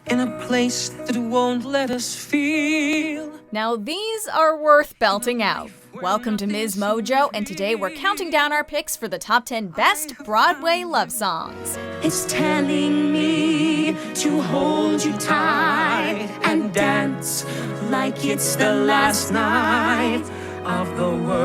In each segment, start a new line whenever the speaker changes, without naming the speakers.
in a place that won't let us feel.
Now these are worth belting out. Welcome to MsMojo, and today we're counting down our picks for the top 10 best Broadway love songs.
It's telling me to hold you tight and dance like it's the last night of the world.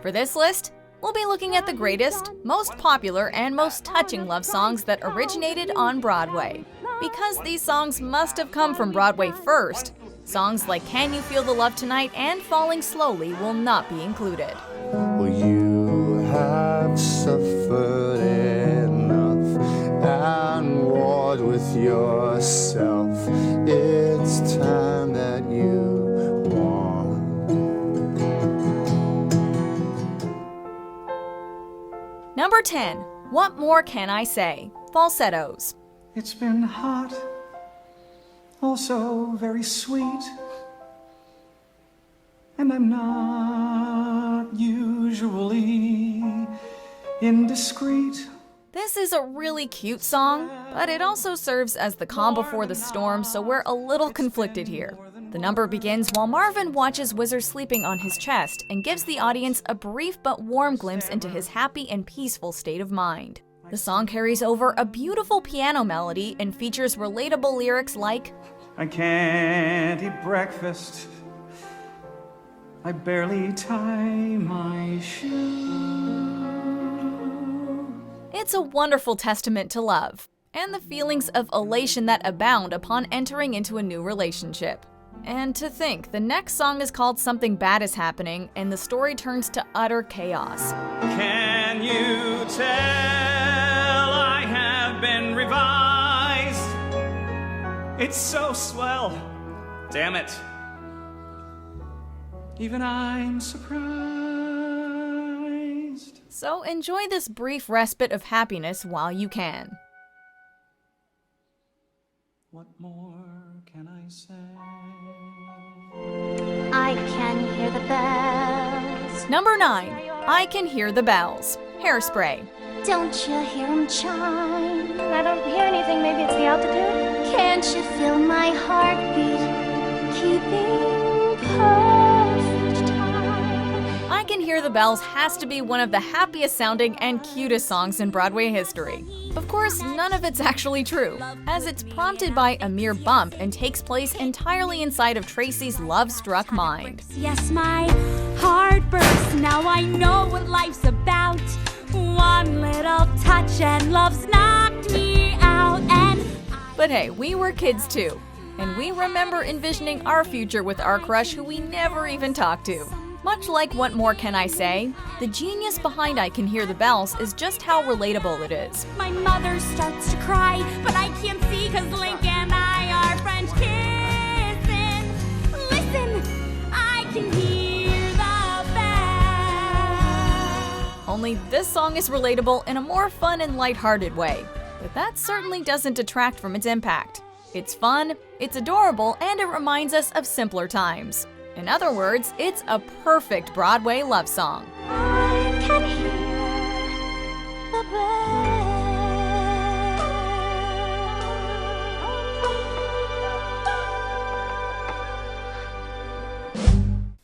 For this list, we'll be looking at the greatest, most popular, and most touching love songs that originated on Broadway. Because these songs must have come from Broadway first, songs like Can You Feel the Love Tonight and Falling Slowly will not be included.
Well, you have suffered enough and warred with yourself. It's time that you won.
Number 10. What More Can I Say? Falsettos.
It's been hot, also very sweet, and I'm not usually indiscreet.
This is a really cute song, but it also serves as the calm before the storm, so we're a little conflicted here. The number begins while Marvin watches Whizzer sleeping on his chest and gives the audience a brief but warm glimpse into his happy and peaceful state of mind. The song carries over a beautiful piano melody and features relatable lyrics like,
I can't eat breakfast, I barely tie my shoe.
It's a wonderful testament to love and the feelings of elation that abound upon entering into a new relationship. And to think, the next song is called Something Bad Is Happening, and the story turns to utter chaos.
Can you tell I have been revised? It's so swell. Damn it. Even I'm surprised.
So enjoy this brief respite of happiness while you can.
What more can I say?
I can hear the bells.
Number 9. I Can Hear the Bells. Hairspray.
Don't you hear them chime?
I don't hear anything. Maybe it's the altitude?
Can't you feel my heartbeat keeping perfect time?
I Can Hear the Bells has to be one of the happiest sounding and cutest songs in Broadway history. Of course, none of it's actually true, as it's prompted by a mere bump and takes place entirely inside of Tracy's love-struck mind.
Yes, my heart bursts, now I know what life's about. One little touch and love's knocked me out.
But hey, we were kids too, and we remember envisioning our future with our crush who we never even talked to. Much like What More Can I Say, the genius behind I Can Hear the Bells is just how relatable it is.
My mother starts to cry, but I can't see 'cause Link and I are French kissing. Listen, I can hear the bells.
Only this song is relatable in a more fun and lighthearted way, but that certainly doesn't detract from its impact. It's fun, it's adorable, and it reminds us of simpler times. In other words, it's a perfect Broadway love song.
I can hear the bells.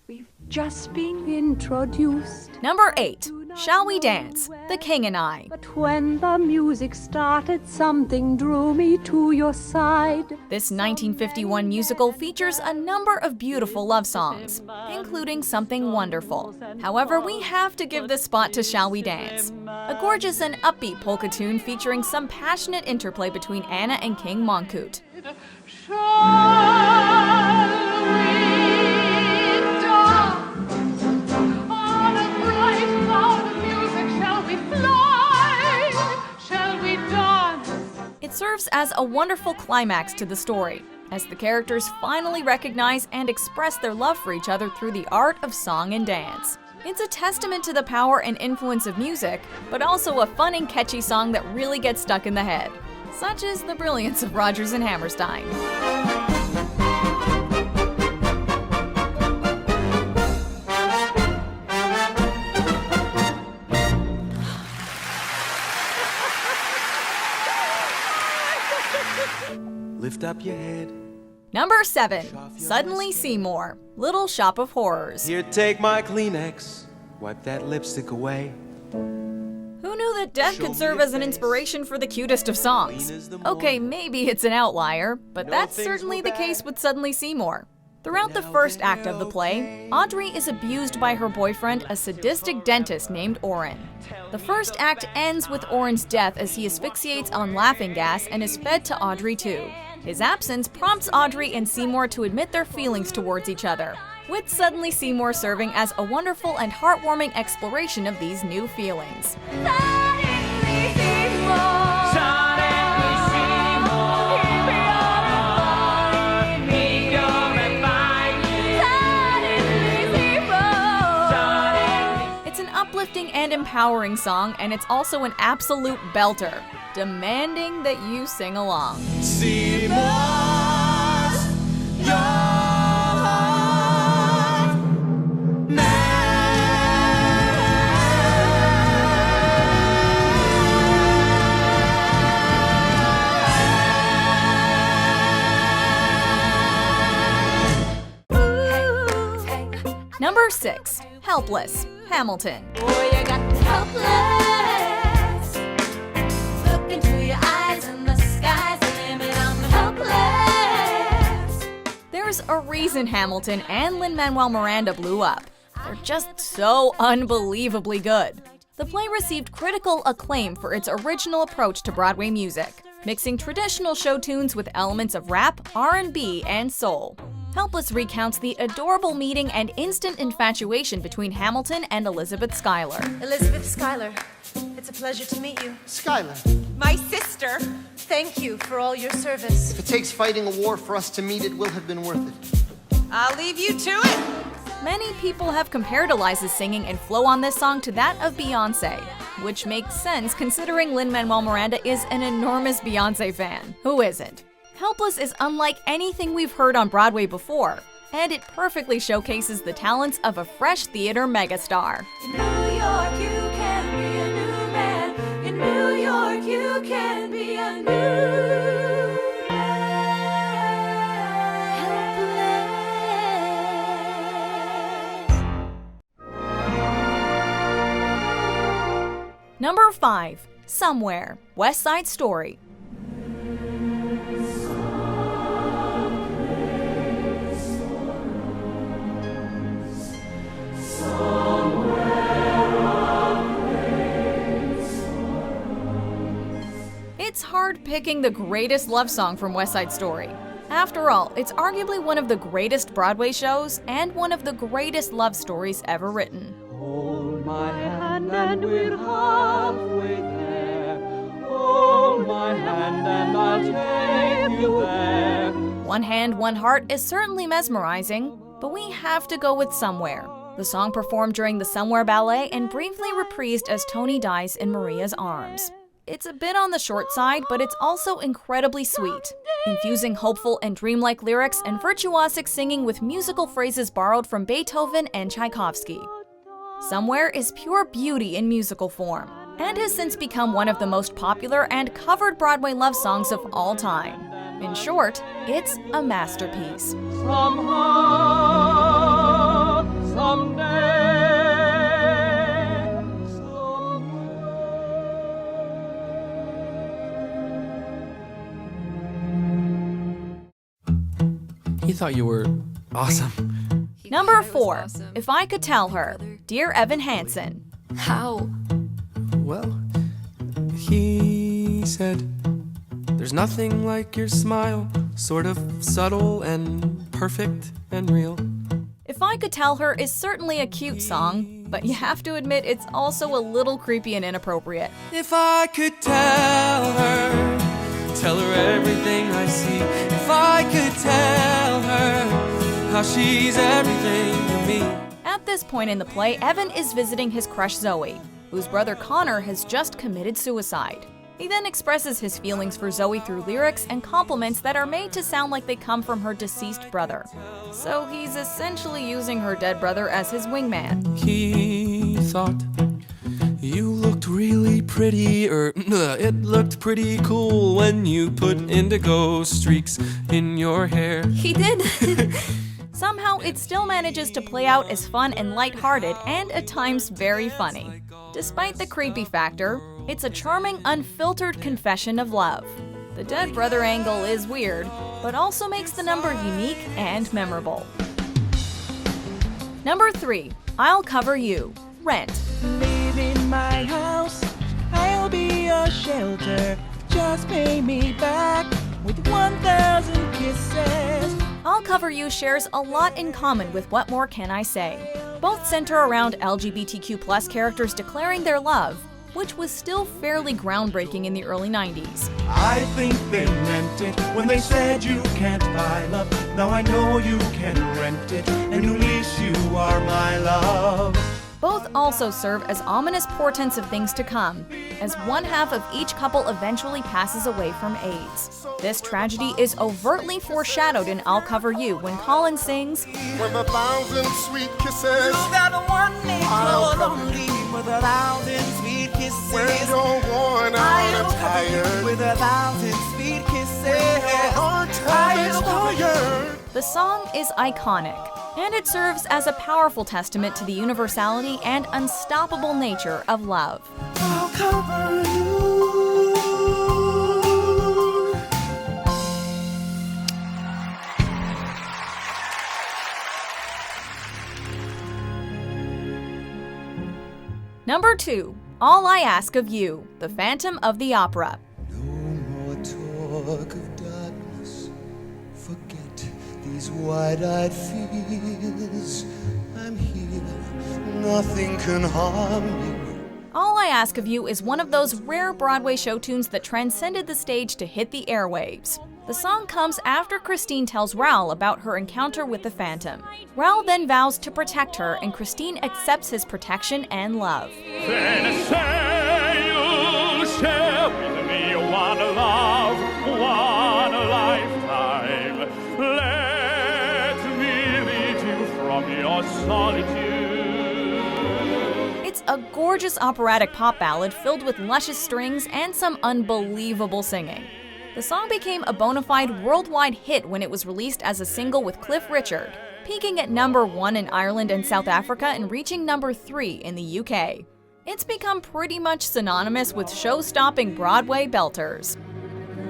We've just been introduced.
Number 8. Shall We Dance? The King and I.
But when the music started, something drew me to your side.
This 1951 musical features a number of beautiful love songs, including Something Wonderful. However, we have to give this spot to Shall We Dance, a gorgeous and upbeat polka tune featuring some passionate interplay between Anna and King Monkoot. It serves as a wonderful climax to the story, as the characters finally recognize and express their love for each other through the art of song and dance. It's a testament to the power and influence of music, but also a fun and catchy song that really gets stuck in the head. Such is the brilliance of Rodgers and Hammerstein.
Lift up your head.
Number 7. Suddenly Seymour, Little Shop of Horrors.
Here, take my Kleenex. Wipe that lipstick away.
Who knew that death could serve as an inspiration for the cutest of songs? Okay, maybe it's an outlier, but that's certainly the case with Suddenly Seymour. Throughout the first act of the play, Audrey is abused by her boyfriend, a sadistic dentist named Orrin. The first act ends with Orrin's death as he asphyxiates on laughing gas and is fed to Audrey too. His absence prompts Audrey and Seymour to admit their feelings towards each other, with Suddenly Seymour serving as a wonderful and heartwarming exploration of these new feelings. It's an uplifting and empowering song, and it's also an absolute belter, demanding that you sing along.
Seymour's your man.
Number 6. Helpless, Hamilton.
Boy, you got helpless. Look into your eyes and the sky's the limit. I'm helpless.
There's a reason Hamilton and Lin-Manuel Miranda blew up. They're just so unbelievably good. The play received critical acclaim for its original approach to Broadway music, mixing traditional show tunes with elements of rap, R&B, and soul. Helpless recounts the adorable meeting and instant infatuation between Hamilton and Elizabeth Schuyler.
Elizabeth Schuyler, it's a pleasure to meet you.
Schuyler,
My sister, thank you for all your service.
if it takes fighting a war for us to meet, it will have been worth it.
I'll leave you to it.
Many people have compared Eliza's singing and flow on this song to that of Beyoncé, which makes sense considering Lin-Manuel Miranda is an enormous Beyoncé fan. Who isn't? Helpless is unlike anything we've heard on Broadway before, and it perfectly showcases the talents of a fresh theater megastar.
In New York, you can be a new man. In New York, you can be a new helpless.
Number 5. Somewhere, West Side Story. It's hard picking the greatest love song from West Side Story. After all, it's arguably one of the greatest Broadway shows and one of the greatest love stories ever written.
Hold my hand and we're halfway there. Hold my hand and I'll take you there.
One Hand, One Heart is certainly mesmerizing, but we have to go with Somewhere. The song performed during the Somewhere Ballet and briefly reprised as Tony dies in Maria's arms. It's a bit on the short side, but it's also incredibly sweet, infusing hopeful and dreamlike lyrics and virtuosic singing with musical phrases borrowed from Beethoven and Tchaikovsky. Somewhere is pure beauty in musical form, and has since become one of the most popular and covered Broadway love songs of all time. In short, it's a masterpiece.
Somehow, someday,
He thought you were awesome.
Number 4. If I Could Tell Her, Dear Evan Hansen.
How?
Well, he said, there's nothing like your smile, sort of subtle and perfect and real.
If I Could Tell Her is certainly a cute song, but you have to admit it's also a little creepy and inappropriate.
If I could tell her everything I see. If I could tell her how she's everything to me.
At this point in the play, Evan is visiting his crush Zoe, whose brother Connor has just committed suicide. He then expresses his feelings for Zoe through lyrics and compliments that are made to sound like they come from her deceased brother. So he's essentially using her dead brother as his wingman.
He thought you looked really pretty, it looked pretty cool when you put indigo streaks in your hair.
He did. Somehow, it still manages to play out as fun and lighthearted, and at times very funny. Despite the creepy factor, it's a charming, unfiltered confession of love. The dead brother angle is weird, but also makes the number unique and memorable. Number 3, I'll Cover You, Rent.
Live in my house, I'll be your shelter. Just pay me back with 1,000 kisses.
I'll Cover You shares a lot in common with What More Can I Say? Both center around LGBTQ+ characters declaring their love, which was still fairly groundbreaking in the early 90s.
I think they meant it when they said you can't buy love. Now I know you can rent it, and at least you are my love.
Both also serve as ominous portents of things to come, as one half of each couple eventually passes away from AIDS. This tragedy is overtly foreshadowed in I'll Cover You when Colin sings,
With 1,000 sweet kisses,
You got one me close on me with 1,000 sweet kisses.
when you're worn out and tired,
With 1,000 sweet kisses.
when your heart is expired.
The song is iconic, and it serves as a powerful testament to the universality and unstoppable nature of love.
I'll cover you.
Number 2, All I Ask of You, The Phantom of the Opera.
No more talk of darkness. Forget these wide-eyed fears. I'm here. Nothing can harm you.
All I Ask of You is one of those rare Broadway show tunes that transcended the stage to hit the airwaves. The song comes after Christine tells Raoul about her encounter with the Phantom. Raoul then vows to protect her, and Christine accepts his protection and love.
Then say you'll share with me one love, one lifetime. Let me lead you from your solitude.
It's a gorgeous operatic pop ballad filled with luscious strings and some unbelievable singing. The song became a bona fide worldwide hit when it was released as a single with Cliff Richard, peaking at number 1 in Ireland and South Africa and reaching number 3 in the UK. It's become pretty much synonymous with show-stopping Broadway belters.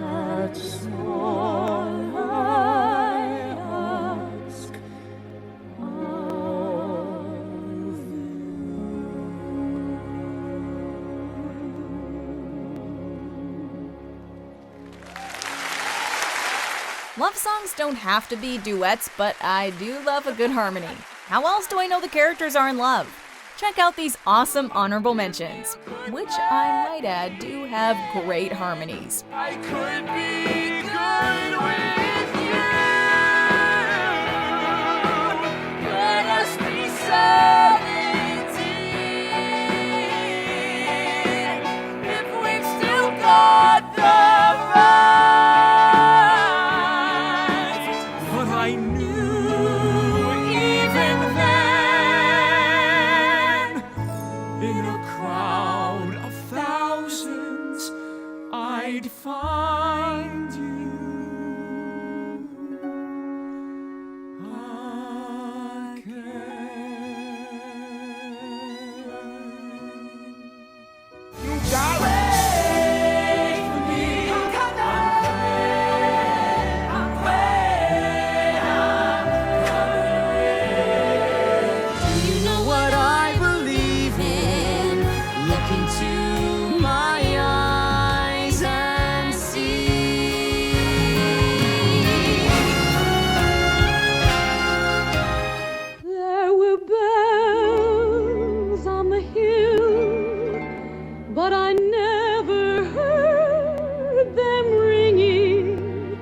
That's all I ask of
Love songs don't have to be duets, but I do love a good harmony. How else do I know the characters are in love? Check out these awesome honorable mentions, which I might add do have great harmonies.
I could be good with you. Let us be 17 if we've still got the right.
But I knew
Even then,
in a crowd of thousands, I'd find you again.
you got wait for me. I'm
Do you know what I believe in? Look into my eyes and see.
There were bells on the hill, but I never heard them ringing.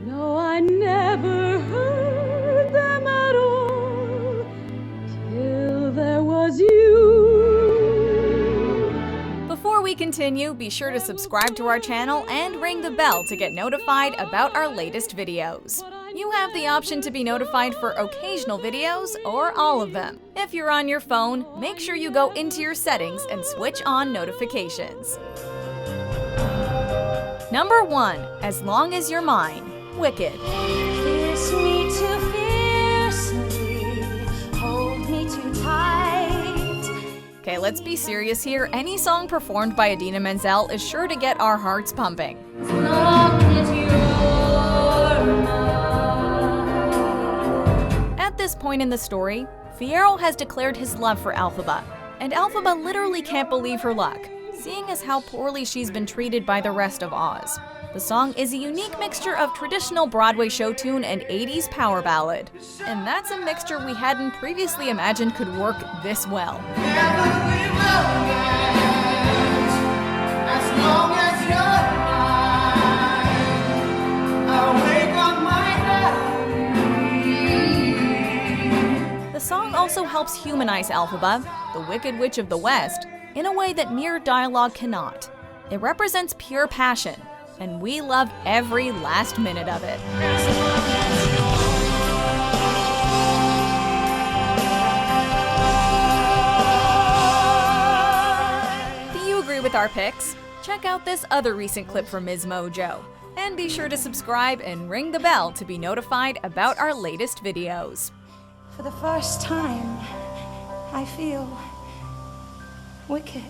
No, I never heard them at all till there was you.
Before we continue, be sure to subscribe to our channel and ring the bell to get notified about our latest videos.
But I
You have the option to be notified for occasional videos or all of them. If you're on your phone, make sure you go into your settings and switch on notifications. Number 1, As Long As You're Mine, Wicked.
Kiss me too fiercely, hold me too tight.
Okay, let's be serious here. Any song performed by Idina Menzel is sure to get our hearts pumping.
As long as you're mine.
At this point in the story, Fiyero has declared his love for Elphaba, and Elphaba literally can't believe her luck, seeing as how poorly she's been treated by the rest of Oz. The song is a unique mixture of traditional Broadway show tune and 80s power ballad, and that's a mixture we hadn't previously imagined could work this well.
As long as you're mine, I'll wake up my head.
The song also helps humanize Elphaba, the Wicked Witch of the West, in a way that mere dialogue cannot. It represents pure passion, and we love every last minute of it. Do you agree with our picks? Check out this other recent clip from MsMojo. And be sure to subscribe and ring the bell to be notified about our latest videos.
For the first time, I feel wicked.